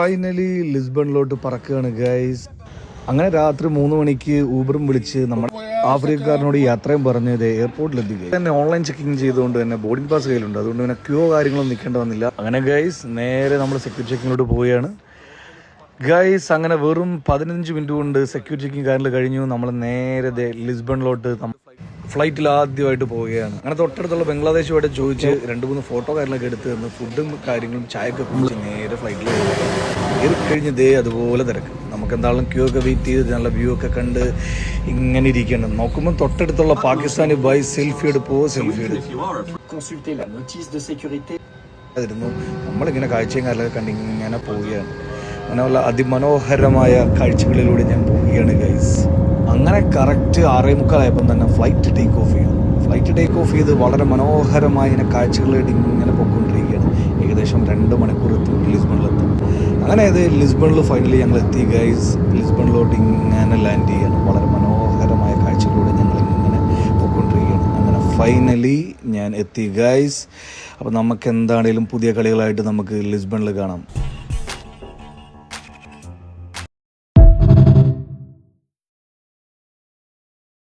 Finally ലിസ്ബണിലോട്ട് പറക്കുകയാണ് guys. അങ്ങനെ രാത്രി 3 മണിക്ക് ഊബറും വിളിച്ച് നമ്മുടെ ആഫ്രിക്കക്കാരനോട് യാത്രയും പറഞ്ഞത് എയർപോർട്ടിലെത്തിക്കുക. തന്നെ ഓൺലൈൻ ചെക്കിങ് ചെയ്തുകൊണ്ട് തന്നെ ബോർഡിംഗ് പാസ് കയ്യിലുണ്ട്, അതുകൊണ്ട് പിന്നെ ക്യൂ കാര്യങ്ങളൊന്നും നിൽക്കേണ്ട വന്നില്ല. അങ്ങനെ ഗൈസ് നേരെ നമ്മൾ സെക്യൂരിറ്റി ചെക്കിങ്ങിലോട്ട് പോവുകയാണ് ഗൈസ്. അങ്ങനെ വെറും 15 മിനിറ്റ് കൊണ്ട് സെക്യൂരിറ്റി ചെക്കിങ് കാര്യങ്ങൾ കഴിഞ്ഞു. നമ്മൾ നേരെ ലിസ്ബണിലോട്ട് ഫ്ലൈറ്റിൽ ആദ്യമായിട്ട് പോവുകയാണ്. അങ്ങനെ തൊട്ടടുത്തുള്ള ബംഗ്ലാദേശുമായിട്ട് ചോദിച്ച് 2-3 ഫോട്ടോ കാര്യങ്ങളൊക്കെ എടുത്ത് തന്ന് ഫുഡും കാര്യങ്ങളും ചായയൊക്കെ കുടിച്ച് നേരെ ഫ്ലൈറ്റിൽ കഴിഞ്ഞ് അതുപോലെ തിരക്ക്. നമുക്ക് എന്തായാലും ക്യൂ ഒക്കെ വെയിറ്റ് ചെയ്ത് നല്ല വ്യൂ ഒക്കെ കണ്ട് ഇങ്ങനെ ഇരിക്കണം. നോക്കുമ്പോൾ തൊട്ടടുത്തുള്ള പാകിസ്ഥാനി ബൈ സെൽഫി എടുപ്പോ സെൽഫി എടുത്തിരുന്നു. നമ്മളിങ്ങനെ കാഴ്ചയും കാര്യങ്ങളൊക്കെ കണ്ട് ഇങ്ങനെ പോവുകയാണ്. അങ്ങനെയുള്ള അതിമനോഹരമായ കാഴ്ചകളിലൂടെ ഞാൻ പോവുകയാണ് ഗൈസ്. അങ്ങനെ കറക്റ്റ് 6:45 തന്നെ ഫ്ലൈറ്റ് ടേക്ക് ഓഫ് ചെയ്ത് വളരെ മനോഹരമായ ഇങ്ങനെ കാഴ്ചകളായിട്ട് ഇങ്ങനെ പോയിക്കൊണ്ടിരിക്കുകയാണ്. ഏകദേശം 2 മണിക്കൂർ എത്തും ലിസ്ബണിലെത്തും. അങ്ങനെ ലിസ്ബണിൽ ഫൈനലി ഞങ്ങൾ എത്തി ഗൈസ്. ലിസ്ബണിലോട്ട് ഇങ്ങനെ ലാൻഡ് ചെയ്യാണ്. വളരെ മനോഹരമായ കാഴ്ചകളിലൂടെ ഞങ്ങൾ ഇങ്ങനെ പോയിക്കൊണ്ടിരിക്കുകയാണ്. അങ്ങനെ ഫൈനലി ഞാൻ എത്തി ഗൈസ്. അപ്പോൾ നമുക്ക് എന്താണേലും പുതിയ കളികളായിട്ട് നമുക്ക് ലിസ്ബണിൽ കാണാം.